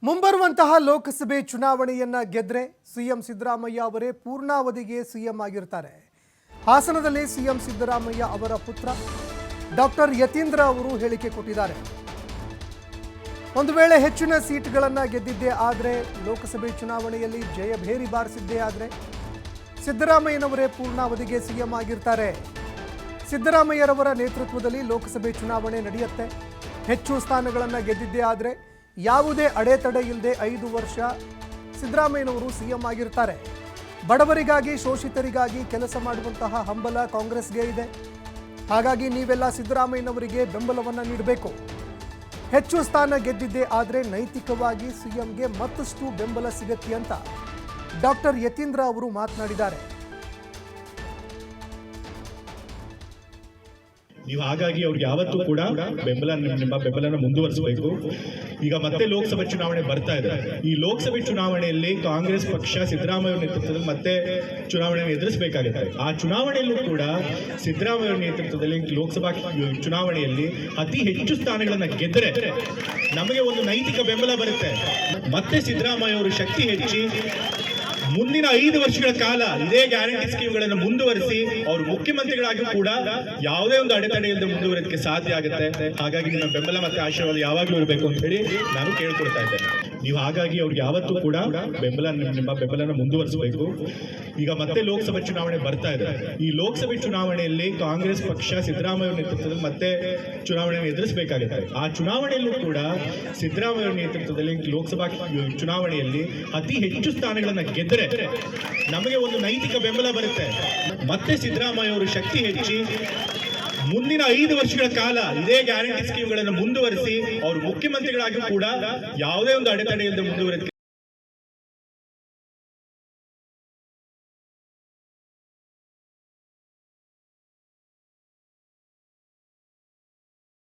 ಮುಂಬರುವಂತಹ ಲೋಕಸಭೆ ಚುನಾವಣೆಯನ್ನ ಗೆದ್ರೆ ಸಿಎಂ ಸಿದ್ದರಾಮಯ್ಯ ಅವರೇ ಪೂರ್ಣಾವಧಿಗೆ ಸಿಎಂ ಆಗಿರ್ತಾರೆ. ಹಾಸನದಲ್ಲಿ ಸಿಎಂ ಸಿದ್ದರಾಮಯ್ಯ ಅವರ ಪುತ್ರ ಡಾಕ್ಟರ್ ಯತೀಂದ್ರ ಅವರು ಹೇಳಿಕೆ ಕೊಟ್ಟಿದ್ದಾರೆ. ಒಂದು ವೇಳೆ ಹೆಚ್ಚಿನ ಸೀಟ್ಗಳನ್ನು ಗೆದ್ದಿದ್ದೇ ಆದರೆ ಲೋಕಸಭೆ ಚುನಾವಣೆಯಲ್ಲಿ ಜಯಭೇರಿ ಬಾರಿಸಿದ್ದೇ ಆದರೆ ಸಿದ್ದರಾಮಯ್ಯನವರೇ ಪೂರ್ಣಾವಧಿಗೆ ಸಿಎಂ ಆಗಿರ್ತಾರೆ. ಸಿದ್ದರಾಮಯ್ಯರವರ ನೇತೃತ್ವದಲ್ಲಿ ಲೋಕಸಭೆ ಚುನಾವಣೆ ನಡೆಯುತ್ತೆ. ಹೆಚ್ಚು ಸ್ಥಾನಗಳನ್ನು ಗೆದ್ದಿದ್ದೇ ಆದರೆ ಯಾವುದೇ ಅಡೆತಡೆ ಇಲ್ಲದೆ 5 ವರ್ಷ ಸಿದ್ದರಾಮಯ್ಯನವರು ಸಿಎಂ ಆಗಿರ್ತಾರೆ. ಬಡವರಿಗಾಗಿ ಶೋಷಿತರಿಗಾಗಿ ಕೆಲಸ ಮಾಡುವಂತಹ ಹಂಬಲ ಕಾಂಗ್ರೆಸ್ಗೆ ಇದೆ. ಹಾಗಾಗಿ ನೀವೆಲ್ಲ ಸಿದ್ದರಾಮಯ್ಯನವರಿಗೆ ಬೆಂಬಲವನ್ನು ನೀಡಬೇಕು. ಹೆಚ್ಚು ಸ್ಥಾನ ಗೆದ್ದಿದ್ದೇ ಆದರೆ ನೈತಿಕವಾಗಿ ಸಿಎಂಗೆ ಮತ್ತಷ್ಟು ಬೆಂಬಲ ಸಿಗತ್ತೆ ಅಂತ ಡಾಕ್ಟರ್ ಯತೀಂದ್ರ ಅವರು ಮಾತನಾಡಿದ್ದಾರೆ. ನೀವು ಹಾಗಾಗಿ ಅವ್ರಿಗೆ ಯಾವತ್ತೂ ಕೂಡ ನಿಮ್ಮ ಬೆಂಬಲನ ಮುಂದುವರಿಸಬೇಕು. ಈಗ ಮತ್ತೆ ಲೋಕಸಭೆ ಚುನಾವಣೆ ಬರ್ತಾ ಇದೆ. ಈ ಲೋಕಸಭೆ ಚುನಾವಣೆಯಲ್ಲಿ ಕಾಂಗ್ರೆಸ್ ಪಕ್ಷ ಸಿದ್ದರಾಮಯ್ಯ ನೇತೃತ್ವದಲ್ಲಿ ಮತ್ತೆ ಚುನಾವಣೆಯನ್ನು ಎದುರಿಸಬೇಕಾಗುತ್ತೆ. ಆ ಚುನಾವಣೆಯಲ್ಲೂ ಕೂಡ ಸಿದ್ದರಾಮಯ್ಯ ನೇತೃತ್ವದಲ್ಲಿ ಲೋಕಸಭಾ ಚುನಾವಣೆಯಲ್ಲಿ ಅತಿ ಹೆಚ್ಚು ಸ್ಥಾನಗಳನ್ನು ಗೆದ್ದರೆ ನಮಗೆ ಒಂದು ನೈತಿಕ ಬೆಂಬಲ ಬರುತ್ತೆ. ಮತ್ತೆ ಸಿದ್ದರಾಮಯ್ಯ ಅವರು ಶಕ್ತಿ ಹೆಚ್ಚಿ ಮುಂದಿನ 5 ವರ್ಷಗಳ ಕಾಲ ಇದೇ ಗ್ಯಾರಂಟಿ ಸ್ಕೀಮ್ಗಳನ್ನು ಮುಂದುವರಿಸಿ ಅವರು ಮುಖ್ಯಮಂತ್ರಿಗಳಾಗಿ ಕೂಡ ಯಾವುದೇ ಒಂದು ಅಡೆತಡೆ ಇಲ್ಲದೆ ಮುಂದುವರಿಯೋದಕ್ಕೆ ಸಾಧ್ಯ ಆಗುತ್ತೆ. ಹಾಗಾಗಿ ನಿಮ್ಮ ಬೆಂಬಲ ಮತ್ತೆ ಆಶೀರ್ವಾದ ಯಾವಾಗಲೂ ಇರಬೇಕು ಅಂತ ಹೇಳಿ ನಾನು ಕೇಳ್ಕೊಳ್ತಾ ಇದ್ದೇನೆ. ನೀವು ಹಾಗಾಗಿ ಅವ್ರಿಗೆ ಯಾವತ್ತೂ ಕೂಡ ನಿಮ್ಮ ಬೆಂಬಲನ ಮುಂದುವರಿಸಬೇಕು. ಈಗ ಮತ್ತೆ ಲೋಕಸಭೆ ಚುನಾವಣೆ ಬರ್ತಾ ಇದೆ. ಈ ಲೋಕಸಭೆ ಚುನಾವಣೆಯಲ್ಲಿ ಕಾಂಗ್ರೆಸ್ ಪಕ್ಷ ಸಿದ್ದರಾಮಯ್ಯ ನೇತೃತ್ವದಲ್ಲಿ ಮತ್ತೆ ಚುನಾವಣೆಯನ್ನು ಎದುರಿಸಬೇಕಾಗುತ್ತೆ. ಆ ಚುನಾವಣೆಯಲ್ಲೂ ಕೂಡ ಸಿದ್ದರಾಮಯ್ಯ ನೇತೃತ್ವದಲ್ಲಿ ಲೋಕಸಭಾ ಚುನಾವಣೆಯಲ್ಲಿ ಅತಿ ಹೆಚ್ಚು ಸ್ಥಾನಗಳನ್ನು ಗೆದ್ದರೆ ನಮಗೆ ಒಂದು ನೈತಿಕ ಬೆಂಬಲ ಬರುತ್ತೆ. ಮತ್ತೆ ಸಿದ್ದರಾಮಯ್ಯ ಅವರು ಶಕ್ತಿ ಹೆಚ್ಚಿ ಮುಂದಿನ 5 ವರ್ಷಗಳ ಕಾಲ ಇದೇ ಗ್ಯಾರಂಟಿ ಸ್ಕೀಮ್ಗಳನ್ನು ಮುಂದುವರಿಸಿ ಅವರು ಮುಖ್ಯಮಂತ್ರಿಗಳಾಗಿ ಕೂಡ ಯಾವುದೇ ಒಂದು ಅಡೆತಡೆ ಇಲ್ಲದೆ ಮುಂದುವರಿಯೋದಕ್ಕೆ